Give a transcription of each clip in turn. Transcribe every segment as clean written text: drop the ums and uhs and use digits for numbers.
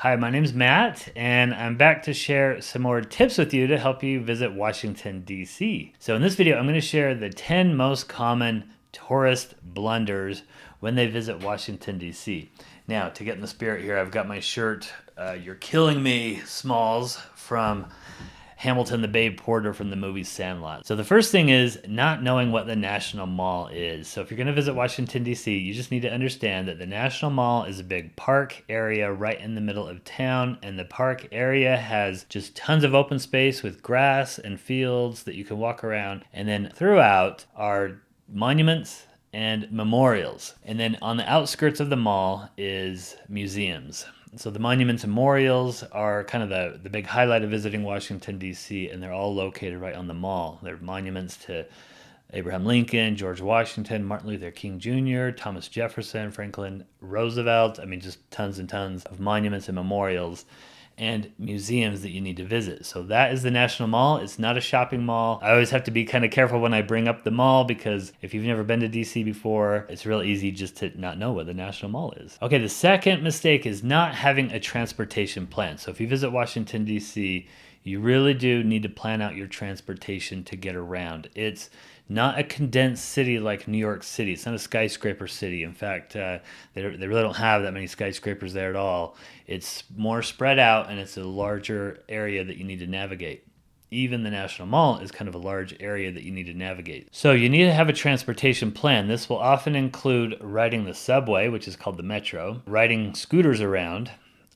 Hi, my name's Matt, and I'm back to share some more tips with you to help you visit Washington, D.C. So in this video, I'm going to share the 10 most common tourist blunders when they visit Washington, D.C. Now, to get in the spirit here, I've got my shirt, You're Killing Me, Smalls, from Hamilton the Babe Porter from the movie Sandlot. So the first thing is not knowing what the National Mall is. So if you're going to visit Washington, D.C., you just need to understand that the National Mall is a big park area right in the middle of town, and the park area has just tons of open space with grass and fields that you can walk around, and then throughout are monuments and memorials. And then on the outskirts of the mall is museums. So the monuments and memorials are kind of the big highlight of visiting Washington, D.C., and they're all located right on the mall. They're monuments to Abraham Lincoln, George Washington, Martin Luther King Jr., Thomas Jefferson, Franklin Roosevelt. I mean, just tons and tons of monuments and memorials and museums that you need to visit. So that is the National Mall. It's not a shopping mall. I always have to be kind of careful when I bring up the mall, because if you've never been to DC before, it's real easy just to not know what the National Mall is. Okay, the second mistake is not having a transportation plan. So if you visit Washington, DC, you really do need to plan out your transportation to get around. It's not a condensed city like New York City. It's not a skyscraper city. In fact, they really don't have that many skyscrapers there at all. It's more spread out, and it's a larger area that you need to navigate. Even the National Mall is kind of a large area that you need to navigate. So you need to have a transportation plan. This will often include riding the subway, which is called the Metro, riding scooters around,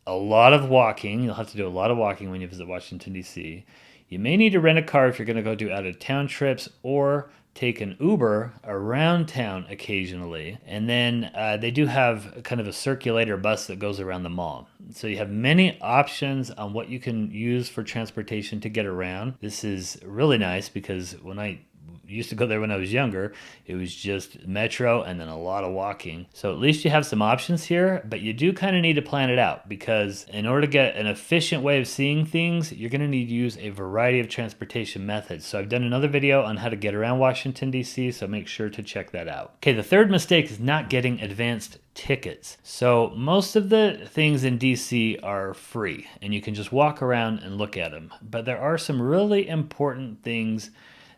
a lot of walking. You'll have to do a lot of walking when you visit Washington, D.C. You may need to rent a car if you're going to go do out-of-town trips, or take an Uber around town occasionally. And then they do have kind of a circulator bus that goes around the mall. So you have many options on what you can use for transportation to get around. This is really nice, because when I used to go there when I was younger, it was just Metro and then a lot of walking. So at least you have some options here, but you do kind of need to plan it out, because in order to get an efficient way of seeing things, you're going to need to use a variety of transportation methods. So I've done another video on how to get around Washington, D.C., so make sure to check that out. Okay, the third mistake is not getting advanced tickets. So most of the things in DC are free, and you can just walk around and look at them. But there are some really important things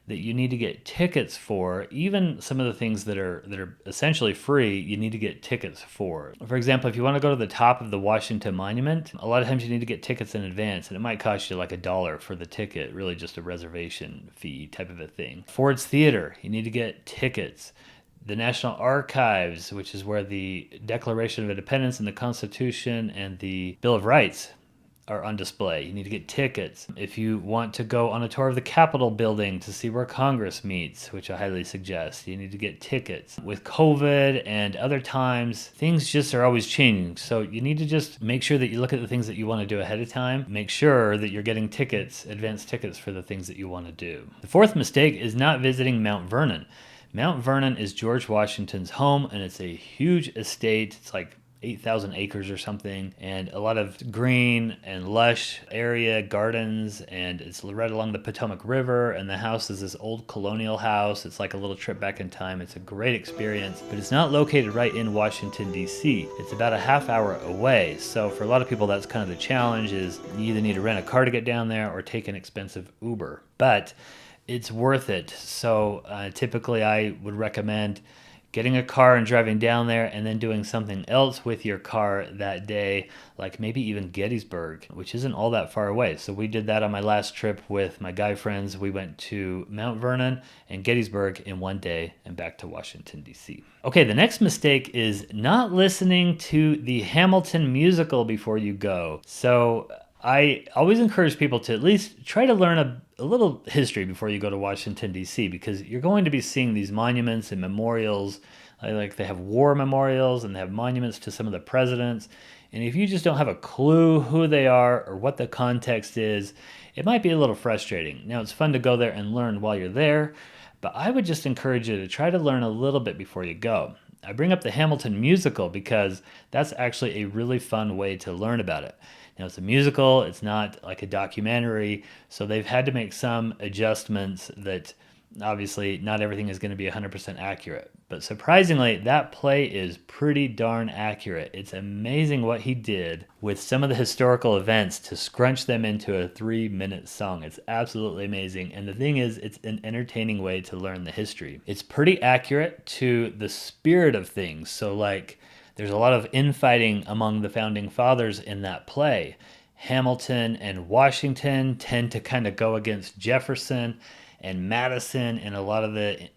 that you need to get tickets for. Even some of the things that are essentially free, you need to get tickets for. For example, if you want to go to the top of the Washington Monument, a lot of times you need to get tickets in advance, and it might cost you like $1 for the ticket, really just a reservation fee type of a thing. Ford's Theater, you need to get tickets. The National Archives, which is where the Declaration of Independence and the Constitution and the Bill of Rights are on display. You need to get tickets. If you want to go on a tour of the Capitol building to see where Congress meets, which I highly suggest, you need to get tickets. With COVID and other times, things just are always changing. So you need to just make sure that you look at the things that you want to do ahead of time. Make sure that you're getting tickets, advanced tickets for the things that you want to do. The fourth mistake is not visiting Mount Vernon. Mount Vernon is George Washington's home, and it's a huge estate. It's like 8,000 acres or something, and a lot of green and lush area, gardens, and it's right along the Potomac River, and the house is this old colonial house. It's like a little trip back in time. It's a great experience, but it's not located right in Washington, D.C. It's about a half hour away. So for a lot of people, that's kind of the challenge, is you either need to rent a car to get down there or take an expensive Uber. But it's worth it. So typically I would recommend getting a car and driving down there, and then doing something else with your car that day, like maybe even Gettysburg, which isn't all that far away. So we did that on my last trip with my guy friends. We went to Mount Vernon and Gettysburg in one day and back to Washington, D.C. Okay, the next mistake is not listening to the Hamilton musical before you go. So I always encourage people to at least try to learn a little history before you go to Washington, D.C., because you're going to be seeing these monuments and memorials. Like they have war memorials and they have monuments to some of the presidents. And if you just don't have a clue who they are or what the context is, it might be a little frustrating. Now, it's fun to go there and learn while you're there, but I would just encourage you to try to learn a little bit before you go. I bring up the Hamilton musical because that's actually a really fun way to learn about it. Now, it's a musical, it's not like a documentary, so they've had to make some adjustments that Obviously, not everything is going to be 100% accurate, but surprisingly, that play is pretty darn accurate. It's amazing what he did with some of the historical events to scrunch them into a 3-minute song. It's absolutely amazing. And the thing is, it's an entertaining way to learn the history. It's pretty accurate to the spirit of things. So, like, there's a lot of infighting among the founding fathers in that play. Hamilton and Washington tend to kind of go against Jefferson and Madison in a lot of the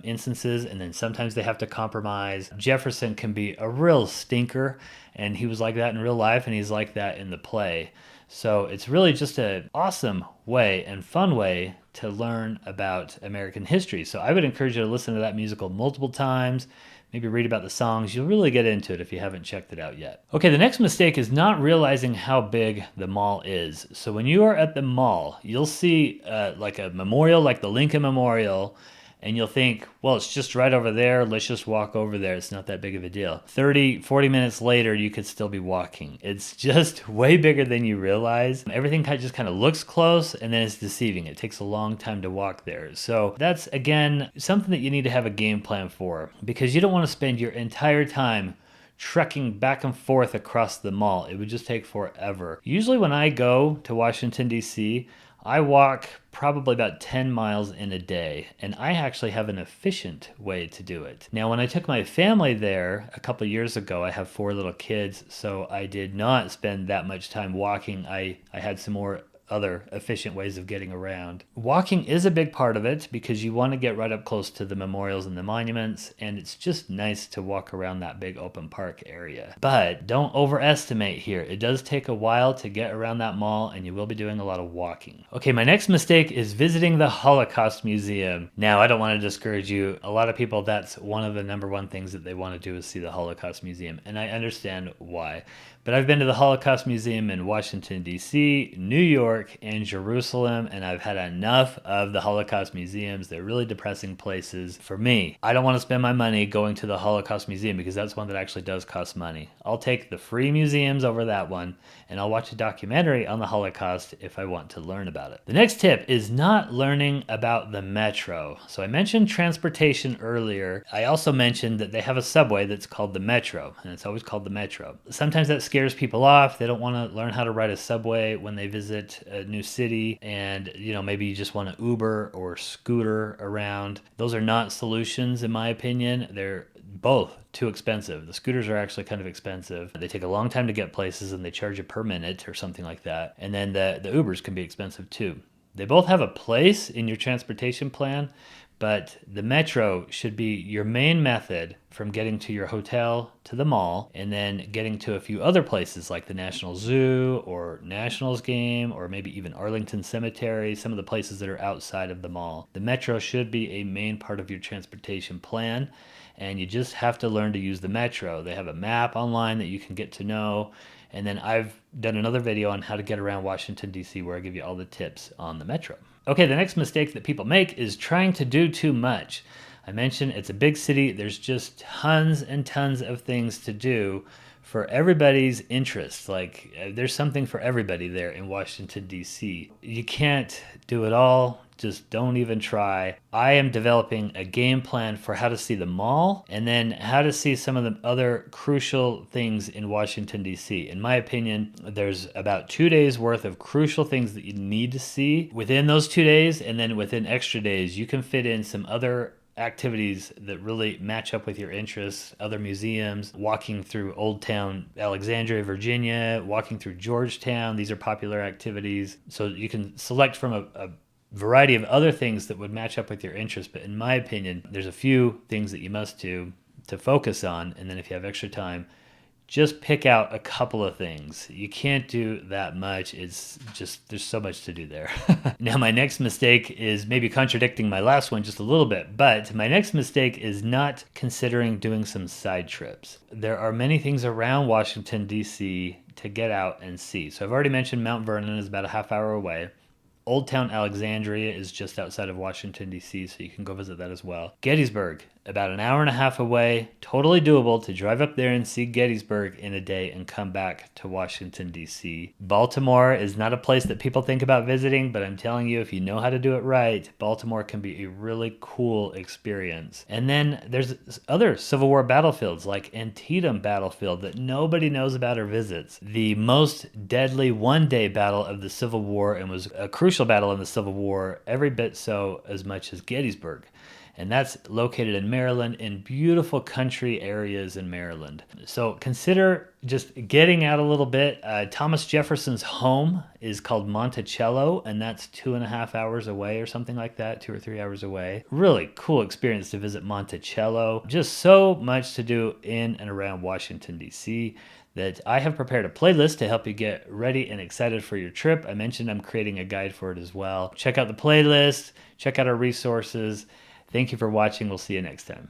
instances, and then sometimes they have to compromise. Jefferson can be a real stinker, and he was like that in real life, and he's like that in the play. So it's really just an awesome way and fun way to learn about American history. So I would encourage you to listen to that musical multiple times, maybe read about the songs. You'll really get into it if you haven't checked it out yet. Okay, the next mistake is not realizing how big the mall is. So when you are at the mall, you'll see like a memorial, like the Lincoln Memorial, and you'll think, well, it's just right over there. Let's just walk over there. It's not that big of a deal. 30, 40 minutes later, you could still be walking. It's just way bigger than you realize. Everything just kind of looks close, and then it's deceiving. It takes a long time to walk there. So that's, again, something that you need to have a game plan for, because you don't want to spend your entire time trekking back and forth across the mall. It would just take forever. Usually when I go to Washington, D.C., I walk probably about 10 miles in a day, and I actually have an efficient way to do it. Now, when I took my family there a couple years ago, I have 4 little kids, so I did not spend that much time walking. I had some more other efficient ways of getting around. Walking is a big part of it because you want to get right up close to the memorials and the monuments, and it's just nice to walk around that big open park area. But don't overestimate here. It does take a while to get around that mall, and you will be doing a lot of walking. Okay, my next mistake is visiting the Holocaust Museum. Now, I don't want to discourage you. A lot of people, that's one of the number one things that they want to do is see the Holocaust Museum, and I understand why. But I've been to the Holocaust Museum in Washington, D.C., New York, and Jerusalem, and I've had enough of the Holocaust museums. They're really depressing places for me. I don't want to spend my money going to the Holocaust Museum because that's one that actually does cost money. I'll take the free museums over that one, and I'll watch a documentary on the Holocaust if I want to learn about it. The next tip is not learning about the metro. So I mentioned transportation earlier. I also mentioned that they have a subway that's called the Metro, and it's always called the Metro. Sometimes that scares people off. They don't want to learn how to ride a subway when they visit a new city, and maybe you just want to Uber or scooter around. Those are not solutions in my opinion. They're both too expensive. The scooters are actually kind of expensive. They take a long time to get places, and they charge you per minute or something like that. And then the Ubers can be expensive too. They both have a place in your transportation plan, but the Metro should be your main method from getting to your hotel to the mall, and then getting to a few other places like the National Zoo or Nationals game, or maybe even Arlington Cemetery, some of the places that are outside of the mall. The Metro should be a main part of your transportation plan, and you just have to learn to use the Metro. They have a map online that you can get to know, and then I've done another video on how to get around Washington, D.C., where I give you all the tips on the Metro. Okay, the next mistake that people make is trying to do too much. I mentioned it's a big city. There's just tons and tons of things to do for everybody's interests. Like, there's something for everybody there in Washington, D.C. You can't do it all. Just don't even try. I am developing a game plan for how to see the mall, and then how to see some of the other crucial things in Washington, D.C. In my opinion, there's about 2 days worth of crucial things that you need to see within those 2 days, and then within extra days, you can fit in some other activities that really match up with your interests, other museums, walking through Old Town Alexandria, Virginia, walking through Georgetown. These are popular activities. So you can select from a variety of other things that would match up with your interests. But in my opinion, there's a few things that you must do to focus on. And then if you have extra time, just pick out a couple of things. You can't do that much. It's just, there's so much to do there. Now, my next mistake is maybe contradicting my last one just a little bit, but my next mistake is not considering doing some side trips. There are many things around Washington, D.C. to get out and see. So I've already mentioned Mount Vernon is about a half hour away. Old Town Alexandria is just outside of Washington, D.C., so you can go visit that as well. Gettysburg about an hour and a half away, totally doable to drive up there and see Gettysburg in a day and come back to Washington, D.C. Baltimore is not a place that people think about visiting, but I'm telling you, if you know how to do it right, Baltimore can be a really cool experience. And then there's other Civil War battlefields like Antietam battlefield that nobody knows about or visits. The most deadly one-day battle of the Civil War, and was a crucial battle in the Civil War, every bit so as much as Gettysburg. And that's located in Maryland, in beautiful country areas in Maryland. So consider just getting out a little bit. Thomas Jefferson's home is called Monticello, and that's 2.5 hours away or something like that, 2 or 3 hours away. Really cool experience to visit Monticello. Just so much to do in and around Washington, D.C., that I have prepared a playlist to help you get ready and excited for your trip. I mentioned I'm creating a guide for it as well. Check out the playlist, check out our resources. Thank you for watching. We'll see you next time.